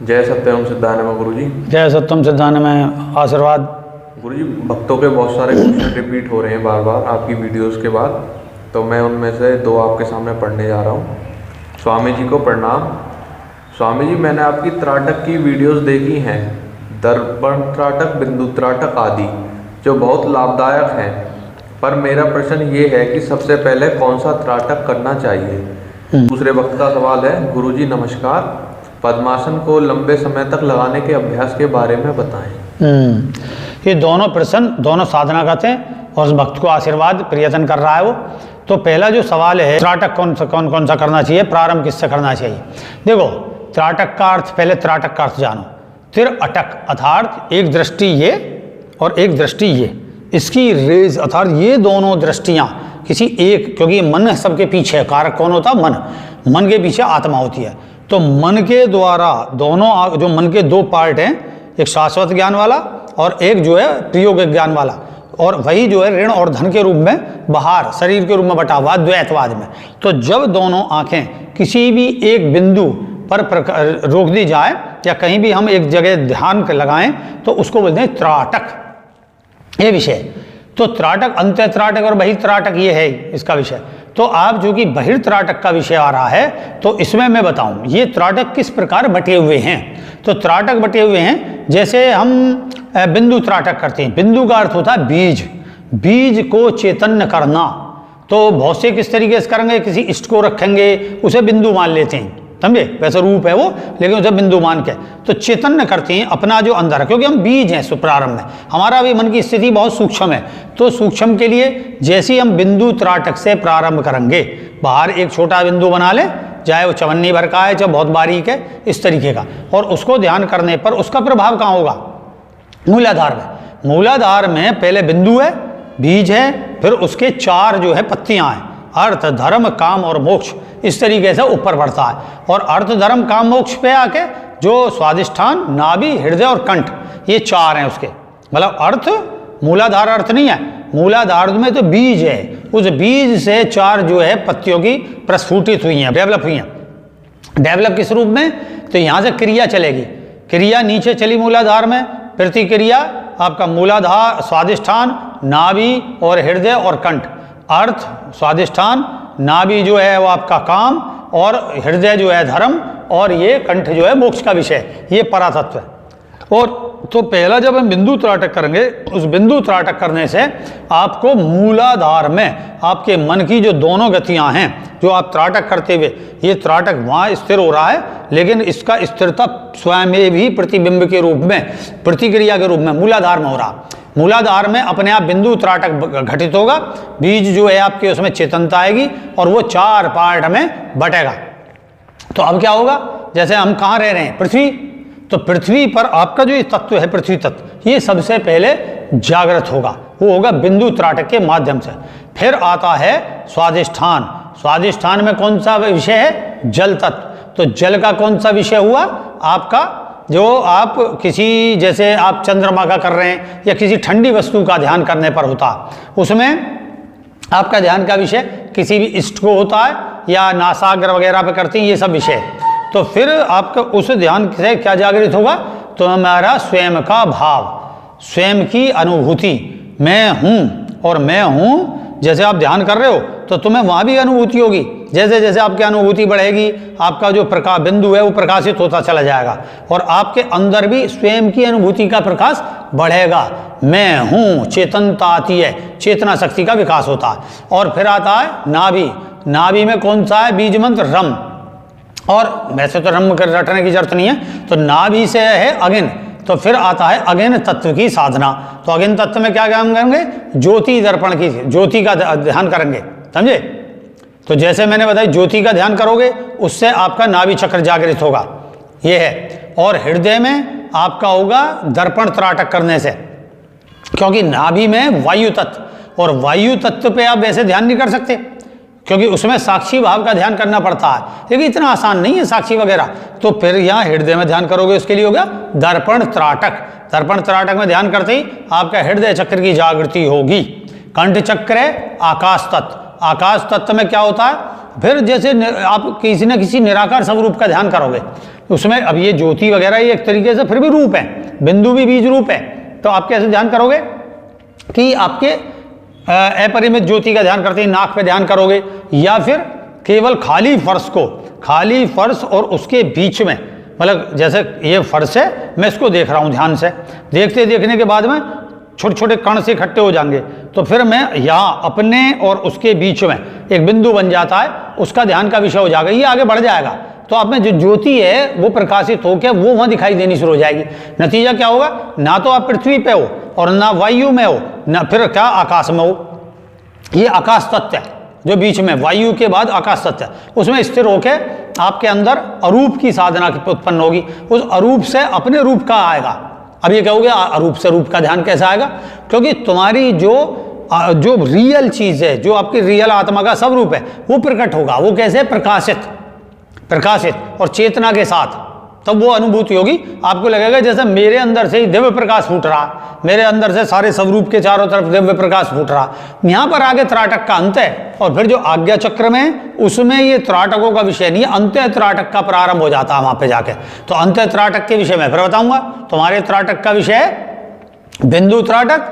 जय सत्यम सिद्धानंद गुरु जी। जय सत्यम सिद्धानंद में आशीर्वाद। गुरु जी, भक्तों के बहुत सारे क्वेश्चन रिपीट हो रहे हैं बार बार आपकी वीडियोस के बाद, तो मैं उनमें से दो आपके सामने पढ़ने जा रहा हूँ। स्वामी जी को प्रणाम। स्वामी जी, मैंने आपकी त्राटक की वीडियोस देखी हैं, दर्पण त्राटक, बिंदु त्राटक आदि, जो बहुत लाभदायक हैं, पर मेरा प्रश्न ये है कि सबसे पहले कौन सा त्राटक करना चाहिए। दूसरे वक्त का सवाल है, गुरु जी नमस्कार, पद्मासन को लंबे समय तक लगाने के अभ्यास के बारे में बताएं। ये दोनों प्रश्न दोनों साधना करते हैं और उस भक्त को आशीर्वाद प्रयत्न कर रहा है वो। तो पहला जो सवाल है, त्राटक कौन सा करना चाहिए, प्रारंभ किससे करना चाहिए। देखो, त्राटक का अर्थ, पहले त्राटक का अर्थ जानो। तिर अटक अर्थात एक दृष्टि ये और एक दृष्टि ये, इसकी रेज अर्थात ये दोनों दृष्टियां किसी एक, क्योंकि मन सबके पीछे है, कारक कौन होता है, मन के पीछे आत्मा होती है। तो मन के द्वारा दोनों, जो मन के दो पार्ट हैं, एक शाश्वत ज्ञान वाला और एक जो है प्रयोग ज्ञान वाला, और वही जो है ऋण और धन के रूप में बाहर शरीर के रूप में बटा हुआ द्वैतवाद में। तो जब दोनों आंखें किसी भी एक बिंदु पर रोक दी जाए या कहीं भी हम एक जगह ध्यान लगाएं तो उसको बोलते हैं त्राटक, ये विषय। तो त्राटक, अंत्य त्राटक और बहिर्त्राटक, ये है इसका विषय। तो आप जो कि बहिर्त्राटक का विषय आ रहा है, तो इसमें मैं बताऊं ये त्राटक किस प्रकार बटे हुए हैं। तो त्राटक बटे हुए हैं, जैसे हम बिंदु त्राटक करते हैं। बिंदु का अर्थ होता है बीज, बीज को चैतन्य करना। तो बहुत से किस तरीके से करेंगे, किसी इष्ट को रखेंगे, उसे बिंदु मान लेते हैं, समझे, वैसे रूप है वो, लेकिन उसे बिंदु मान के तो चैतन्य करते हैं अपना जो अंदर है, क्योंकि हम बीज हैं प्रारंभ में। हमारा भी मन की स्थिति बहुत सूक्ष्म है, तो सूक्ष्म के लिए जैसे हम बिंदु त्राटक से प्रारंभ करेंगे, बाहर एक छोटा बिंदु बना ले, चाहे वो चवन्नी भर का है, चाहे बहुत बारीक है, इस तरीके का, और उसको ध्यान करने पर उसका प्रभाव कहाँ होगा, मूलाधार में। मूलाधार में पहले बिंदु है, बीज है, फिर उसके चार जो है पत्तियां हैं, अर्थ, धर्म, काम और मोक्ष, इस तरीके से ऊपर बढ़ता है। और अर्थ, धर्म, काम, मोक्ष पे आके जो स्वादिष्ठान, नाभि, हृदय और कंठ, ये चार हैं उसके, मतलब अर्थ, मूलाधार अर्थ नहीं है, मूलाधार में तो बीज है, उस बीज से चार जो है पत्तियों की प्रस्फुटित हुई हैं, डेवलप हुई हैं। डेवलप किस रूप में, तो यहाँ से क्रिया चलेगी, क्रिया नीचे चली मूलाधार में, प्रतिक्रिया आपका मूलाधार, स्वादिष्ठान, नाभि और हृदय और कंठ। अर्थ, स्वादिष्ठान, नाभि जो है वो आपका काम, और हृदय जो है धर्म, और ये कंठ जो है मोक्ष का विषय, ये परातत्व है। और तो पहला जब हम बिंदु त्राटक करेंगे, उस बिंदु त्राटक करने से आपको मूलाधार में आपके मन की जो दोनों गतियां हैं, जो आप त्राटक करते हुए, ये त्राटक वहाँ स्थिर हो रहा है, लेकिन इसका स्थिरता स्वयं भी प्रतिबिंब के रूप में, प्रतिक्रिया के रूप में मूलाधार में हो रहा। मूलाधार में अपने आप बिंदु त्राटक घटित होगा, बीज जो है आपके उसमें चेतनता आएगी और वो चार पार्ट में बटेगा। तो अब क्या होगा, जैसे हम कहाँ रह रहे हैं, पृथ्वी, तो पृथ्वी पर आपका जो ये तत्व है, पृथ्वी तत्व, ये सबसे पहले जागृत होगा, वो होगा बिंदु त्राटक के माध्यम से। फिर आता है स्वादिष्ठान। स्वादिष्ठान में कौन सा विषय है, जल तत्व। तो जल का कौन सा विषय हुआ आपका, जो आप किसी, जैसे आप चंद्रमा का कर रहे हैं या किसी ठंडी वस्तु का ध्यान करने पर होता, उसमें आपका ध्यान का विषय किसी भी इष्ट को होता है, या नासाग्र वगैरह पे करते हैं, ये सब विषय। तो फिर आपका उस ध्यान से क्या जागृत होगा, तो हमारा स्वयं का भाव, स्वयं की अनुभूति, मैं हूँ और मैं हूँ। जैसे आप ध्यान कर रहे हो तो तुम्हें वहाँ भी अनुभूति होगी, जैसे जैसे आपकी अनुभूति बढ़ेगी, आपका जो प्रकाश बिंदु है वो प्रकाशित होता चला जाएगा, और आपके अंदर भी स्वयं की अनुभूति का प्रकाश बढ़ेगा। मैं हूँ, चेतनता आती है, चेतना शक्ति का विकास होता है। और फिर आता है नाभि। नाभि में कौन सा है, बीज मंत्र रम, और वैसे तो रम कर रटने की जरूरत नहीं है, तो नाभि से है अगिन। तो फिर आता है अगिन तत्व की साधना। तो अगिन तत्व में क्या काम करेंगे, ज्योति दर्पण की, ज्योति का ध्यान करेंगे, समझे। तो जैसे मैंने बताया, ज्योति का ध्यान करोगे, उससे आपका नाभि चक्र जागृत होगा, ये है। और हृदय में आपका होगा दर्पण त्राटक करने से, क्योंकि नाभि में वायु तत्व, और वायु तत्व पे आप वैसे ध्यान नहीं कर सकते, क्योंकि उसमें साक्षी भाव का ध्यान करना पड़ता है, लेकिन इतना आसान नहीं है साक्षी वगैरह। तो फिर यहाँ हृदय में ध्यान करोगे, उसके लिए हो गया दर्पण त्राटक। दर्पण त्राटक में ध्यान करते ही आपका हृदय चक्र की जागृति होगी। कंठ चक्र है आकाश तत्व। आकाश तत्व में क्या होता है, फिर जैसे आप किसी न किसी निराकार स्वरूप का ध्यान करोगे, उसमें अब ये ज्योति वगैरह ये एक तरीके से फिर भी रूप है, बिंदु भी बीज रूप है, तो आप कैसे ध्यान करोगे कि आपके अपरिमित ज्योति का ध्यान करते ही नाक पे ध्यान करोगे, या फिर केवल खाली फर्श को, खाली फर्श और उसके बीच में, मतलब जैसे ये फर्श है, मैं इसको देख रहा हूँ ध्यान से, देखते देखने के बाद में छोटे छोटे कण से इकट्ठे हो जाएंगे, तो फिर मैं यहाँ अपने और उसके बीच में एक बिंदु बन जाता है, उसका ध्यान का विषय हो जाएगा, ये आगे बढ़ जाएगा, तो आप में जो ज्योति है वो प्रकाशित होकर वो वहाँ दिखाई देनी शुरू हो जाएगी। नतीजा क्या होगा, ना तो आप पृथ्वी पे हो और ना वायु में हो, ना फिर क्या आकाश में हो। ये आकाश तत्व है जो बीच में, वायु के बाद आकाश तत्व है, उसमें स्थिर होकर आपके अंदर अरूप की साधना उत्पन्न होगी, उस अरूप से अपने रूप का आएगा। अब ये कहोगे अरूप से रूप का ध्यान कैसे आएगा, क्योंकि तुम्हारी जो रियल चीज है, जो आपकी रियल आत्मा का सब रूप है, वो प्रकट होगा। वो कैसे, प्रकाशित और चेतना के साथ, तब वो अनुभूति होगी। आपको लगेगा जैसे मेरे अंदर से ही दिव्य प्रकाश फूट रहा, मेरे अंदर से सारे स्वरूप के चारों तरफ दिव्य प्रकाश फूट रहा। यहाँ पर आगे त्राटक का अंत है, और फिर जो आज्ञा चक्र में उसमें ये त्राटकों का विषय नहीं है, अंत त्राटक का प्रारंभ हो जाता है वहां पे जाके। तो अंत त्राटक के विषय में फिर बताऊंगा। तुम्हारे त्राटक का विषय है बिंदु त्राटक,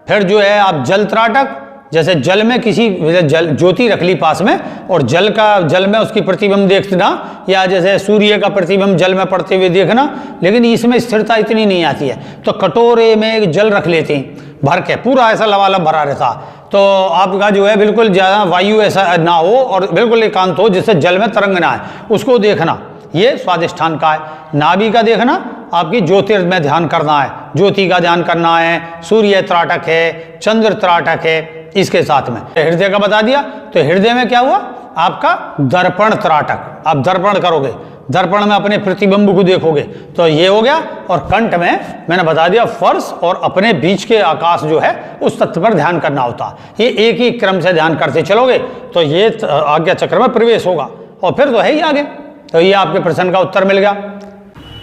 फिर जो है आप जल त्राटक, जैसे जल में किसी जल ज्योति रख ली पास में, और जल में उसकी प्रतिबिंब देखना, या जैसे सूर्य का प्रतिबिंब जल में पड़ते हुए देखना, लेकिन इसमें स्थिरता इतनी नहीं आती है। तो कटोरे में एक जल रख लेते हैं भर के, पूरा ऐसा लबालब भरा रहता, तो आपका जो है बिल्कुल ज़्यादा वायु ऐसा ना हो और बिल्कुल एकांत हो, जिससे जल में तरंग ना आए, उसको देखना, ये स्वादिष्ठान का है। नाभि का देखना, आपकी ज्योतिर में ध्यान करना है, ज्योति का ध्यान करना है, सूर्य त्राटक है, चंद्र त्राटक है, इसके साथ में हृदय का बता दिया। तो हृदय में क्या हुआ, आपका दर्पण त्राटक, आप दर्पण करोगे, दर्पण में अपने प्रतिबिंब को देखोगे, तो ये हो गया। और कंठ में मैंने बता दिया फर्श और अपने बीच के आकाश जो है उस तत्व पर ध्यान करना होता। ये एक ही क्रम से ध्यान करते चलोगे तो ये आज्ञा चक्र में प्रवेश होगा, और फिर तो है ही आगे। तो ये आपके प्रश्न का उत्तर मिल गया।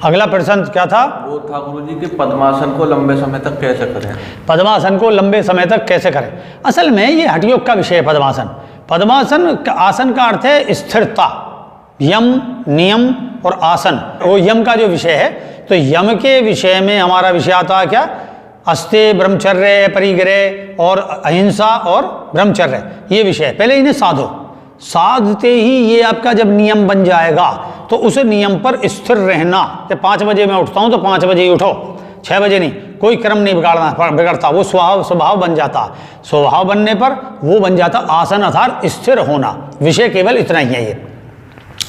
अगला प्रश्न क्या था, वो था गुरुजी कि पद्मासन को लंबे समय तक कैसे करें। पद्मासन को लंबे समय तक कैसे करें। असल में ये हठयोग का विषय है पद्मासन। पद्मासन आसन का अर्थ है स्थिरता, यम नियम और आसन, वो यम का जो विषय है। तो यम के विषय में हमारा विषय आता है क्या, अस्ते ब्रह्मचर्य परिग्रह और अहिंसा और ब्रह्मचर्य, ये विषय। पहले इन्हें साधो, साधते ही ये आपका जब नियम बन जाएगा तो उस नियम पर स्थिर रहना। कि 5 बजे मैं उठता हूं तो 5 बजे ही उठो, 6 बजे नहीं, कोई क्रम नहीं बिगड़ता, वो स्वभाव बन जाता। स्वभाव बनने पर वो बन जाता आसन, अर्थात स्थिर होना। विषय केवल इतना ही है ये।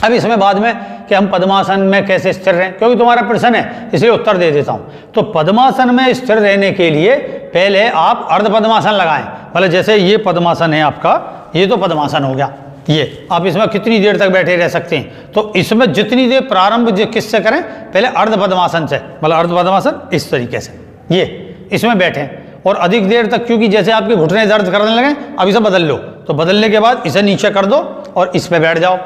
अब इसमें बाद में कि हम पद्मासन में कैसे स्थिर रहें, क्योंकि तुम्हारा प्रश्न है इसलिए उत्तर दे देता हूं। तो पद्मासन में स्थिर रहने के लिए पहले आप अर्ध पद्मासन लगाएं। मतलब जैसे ये पद्मासन है आपका, ये तो पद्मासन हो गया, ये आप इसमें कितनी देर तक बैठे रह सकते हैं। तो इसमें जितनी देर प्रारंभ किससे करें, पहले अर्ध पद्मासन से, मतलब अर्ध पद्मासन इस तरीके से, ये इसमें बैठें और अधिक देर तक, क्योंकि जैसे आपके घुटने दर्द करने लगे, अब इसे बदल लो, तो बदलने के बाद इसे नीचे कर दो और इस पे बैठ जाओ।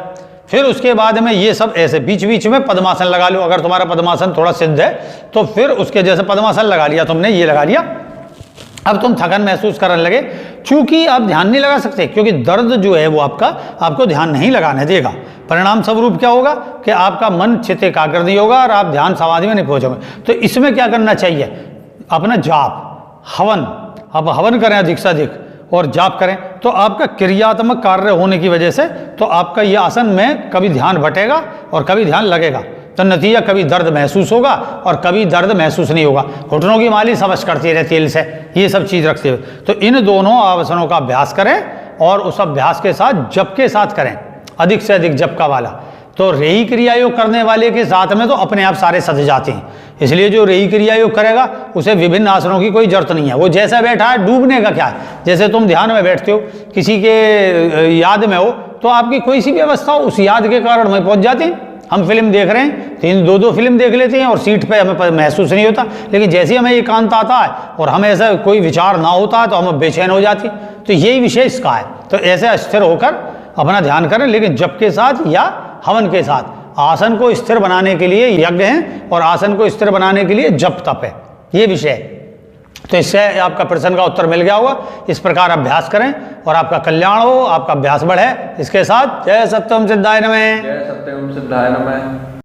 फिर उसके बाद में ये सब ऐसे बीच बीच में पद्मासन लगा लो। अगर तुम्हारा पद्मासन थोड़ा सिद्ध है तो फिर उसके जैसे पद्मासन लगा लिया तुमने, ये लगा लिया। अब तुम थकन महसूस करने लगे, चूंकि आप ध्यान नहीं लगा सकते, क्योंकि दर्द जो है वो आपको ध्यान नहीं लगाने देगा। परिणाम स्वरूप क्या होगा कि आपका मन चित्त एकाग्र नहीं होगा और आप ध्यान समाधि में नहीं पहुंचोगे। तो इसमें क्या करना चाहिए, अपना जाप, हवन, आप हवन करें अधिक से अधिक और जाप करें, तो आपका क्रियात्मक कार्य होने की वजह से तो आपका ये आसन में कभी ध्यान भटेगा और कभी ध्यान लगेगा। तो नतीजा कभी दर्द महसूस होगा और कभी दर्द महसूस नहीं होगा। घुटनों की मालिश अवश्य करती रहे तेल से, ये सब चीज़ रखते हुए। तो इन दोनों आसनों का अभ्यास करें और उस अभ्यास के साथ जप के साथ करें, अधिक से अधिक जप का वाला। तो रेही क्रिया योग करने वाले के साथ में तो अपने आप सारे सज जाते हैं। इसलिए जो रेही क्रिया योग करेगा उसे विभिन्न आसनों की कोई जरूरत नहीं है। वो जैसा बैठा है, डूबने का क्या है, जैसे तुम ध्यान में बैठते हो, किसी के याद में हो, तो आपकी कोई सी भी अवस्था हो उस याद के कारण वहीं पहुंच जाते हैं। हम फिल्म देख रहे हैं, 2-2 फिल्म देख लेते हैं और सीट पे हमें महसूस नहीं होता, लेकिन जैसे हमें एकांत आता है और हमें ऐसा कोई विचार ना होता है तो हम बेचैन हो जाती। तो यही विषय इसका है। तो ऐसे स्थिर होकर अपना ध्यान करें, लेकिन जप के साथ या हवन के साथ। आसन को स्थिर बनाने के लिए यज्ञ है और आसन को स्थिर बनाने के लिए जप तप है, ये विषय है। तो इससे आपका प्रश्न का उत्तर मिल गया होगा। इस प्रकार अभ्यास करें और आपका कल्याण हो, आपका अभ्यास बढ़े। इसके साथ जय सत्यम सिद्धाय नमः। जय सत्यम सिद्धाय नमः।